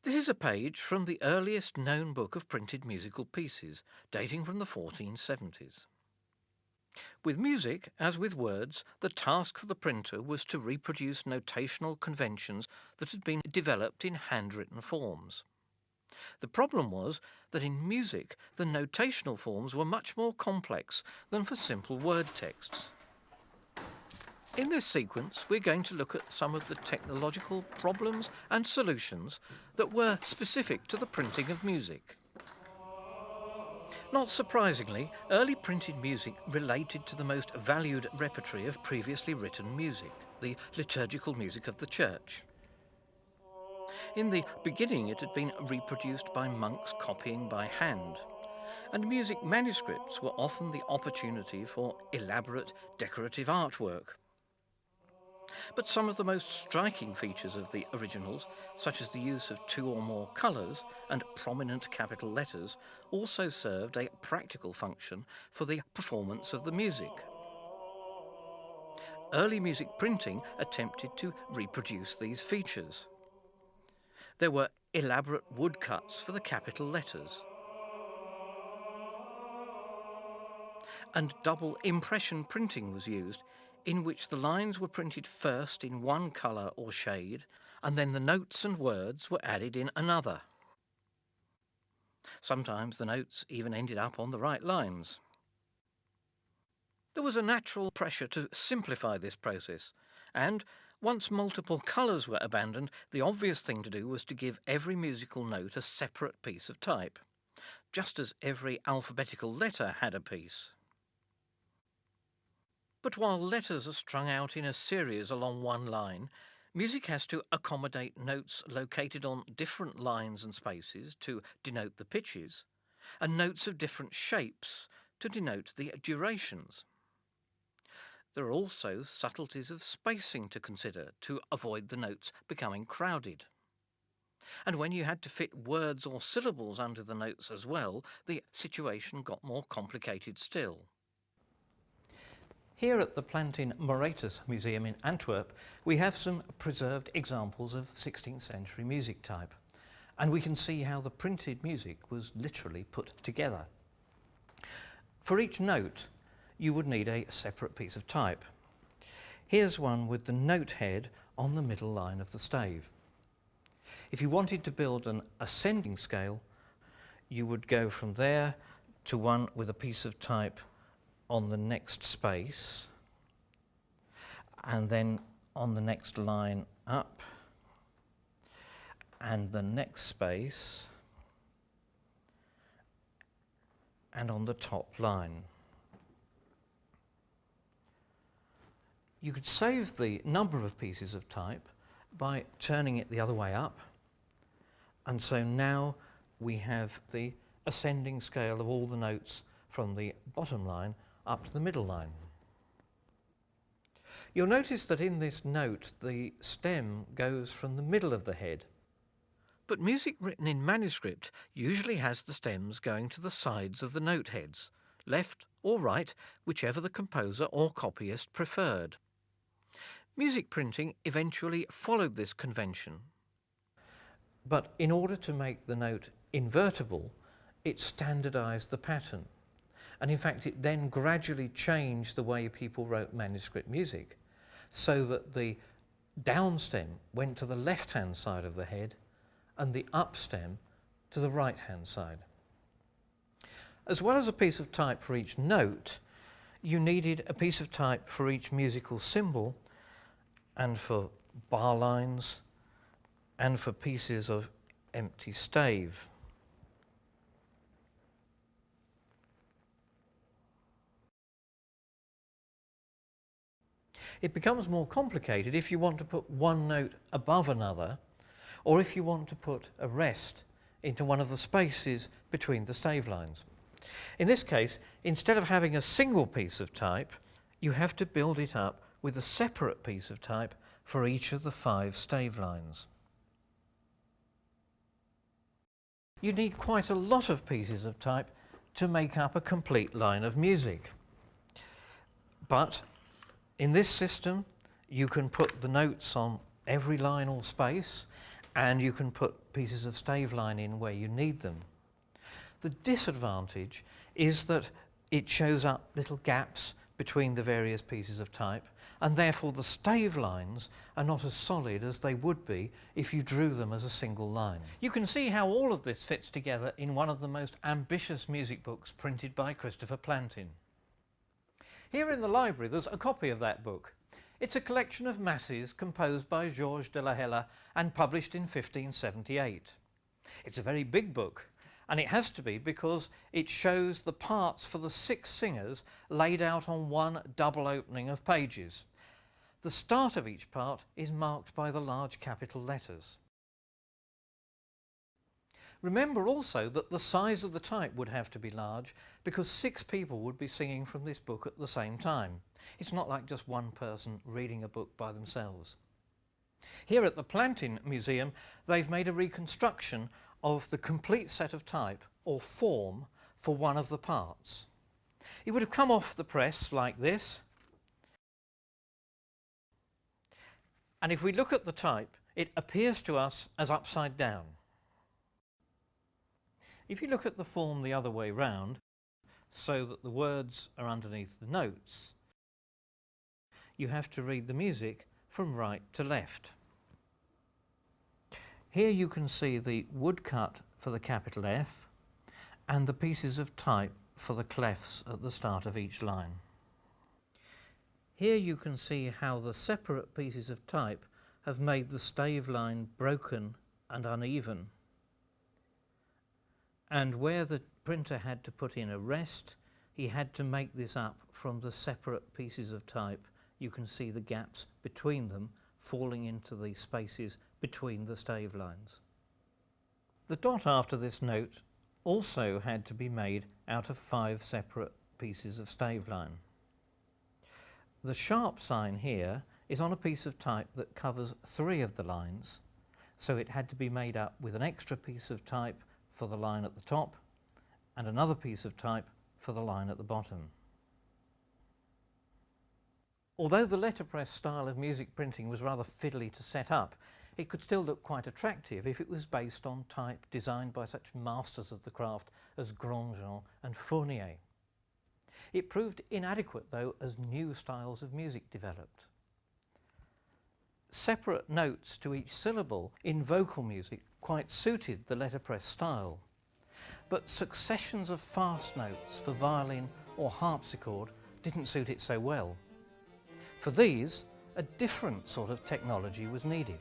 This is a page from the earliest known book of printed musical pieces, dating from the 1470s. With music, as with words, the task for the printer was to reproduce notational conventions that had been developed in handwritten forms. The problem was that in music, the notational forms were much more complex than for simple word texts. In this sequence, we're going to look at some of the technological problems and solutions that were specific to the printing of music. Not surprisingly, early printed music related to the most valued repertory of previously written music, the liturgical music of the church. In the beginning, it had been reproduced by monks copying by hand, and music manuscripts were often the opportunity for elaborate decorative artwork. But some of the most striking features of the originals, such as the use of two or more colours and prominent capital letters, also served a practical function for the performance of the music. Early music printing attempted to reproduce these features. There were elaborate woodcuts for the capital letters, and double impression printing was used, in which the lines were printed first in one colour or shade, and then the notes and words were added in another. Sometimes the notes even ended up on the right lines. There was a natural pressure to simplify this process, and once multiple colours were abandoned, the obvious thing to do was to give every musical note a separate piece of type, just as every alphabetical letter had a piece. But while letters are strung out in a series along one line, music has to accommodate notes located on different lines and spaces to denote the pitches, and notes of different shapes to denote the durations. There are also subtleties of spacing to consider to avoid the notes becoming crowded. And when you had to fit words or syllables under the notes as well, the situation got more complicated still. Here at the Plantin-Moretus Museum in Antwerp, we have some preserved examples of 16th century music type, and we can see how the printed music was literally put together. For each note, you would need a separate piece of type. Here's one with the note head on the middle line of the stave. If you wanted to build an ascending scale, you would go from there to one with a piece of type on the next space, and then on the next line up, and the next space, and on the top line. You could save the number of pieces of type by turning it the other way up, and so now we have the ascending scale of all the notes from the bottom line up to the middle line. You'll notice that in this note the stem goes from the middle of the head. But music written in manuscript usually has the stems going to the sides of the note heads, left or right, whichever the composer or copyist preferred. Music printing eventually followed this convention. But in order to make the note invertible, it standardized the pattern. And in fact, it then gradually changed the way people wrote manuscript music, so that the down stem went to the left-hand side of the head and the up stem to the right-hand side. As well as a piece of type for each note, you needed a piece of type for each musical symbol, and for bar lines, and for pieces of empty stave. It becomes more complicated if you want to put one note above another, or if you want to put a rest into one of the spaces between the stave lines. In this case, instead of having a single piece of type, you have to build it up with a separate piece of type for each of the 5 stave lines. You need quite a lot of pieces of type to make up a complete line of music. But in this system, you can put the notes on every line or space, and you can put pieces of stave line in where you need them. The disadvantage is that it shows up little gaps between the various pieces of type, and therefore the stave lines are not as solid as they would be if you drew them as a single line. You can see how all of this fits together in one of the most ambitious music books printed by Christopher Plantin. Here in the library there's a copy of that book. It's a collection of masses composed by Georges de la Hella and published in 1578. It's a very big book, and it has to be because it shows the parts for the 6 singers laid out on one double opening of pages. The start of each part is marked by the large capital letters. Remember also that the size of the type would have to be large because 6 people would be singing from this book at the same time. It's not like just one person reading a book by themselves. Here at the Plantin Museum, they've made a reconstruction of the complete set of type or form for one of the parts. It would have come off the press like this, and if we look at the type, it appears to us as upside down. If you look at the form the other way round, so that the words are underneath the notes, you have to read the music from right to left. Here you can see the woodcut for the capital F and the pieces of type for the clefs at the start of each line. Here you can see how the separate pieces of type have made the stave line broken and uneven. And where the printer had to put in a rest, he had to make this up from the separate pieces of type. You can see the gaps between them falling into the spaces between the stave lines. The dot after this note also had to be made out of 5 separate pieces of stave line. The sharp sign here is on a piece of type that covers 3 of the lines, so it had to be made up with an extra piece of type for the line at the top and another piece of type for the line at the bottom. Although the letterpress style of music printing was rather fiddly to set up, it could still look quite attractive if it was based on type designed by such masters of the craft as Grandjean and Fournier. It proved inadequate, though, as new styles of music developed. Separate notes to each syllable in vocal music quite suited the letterpress style, but successions of fast notes for violin or harpsichord didn't suit it so well. For these, a different sort of technology was needed.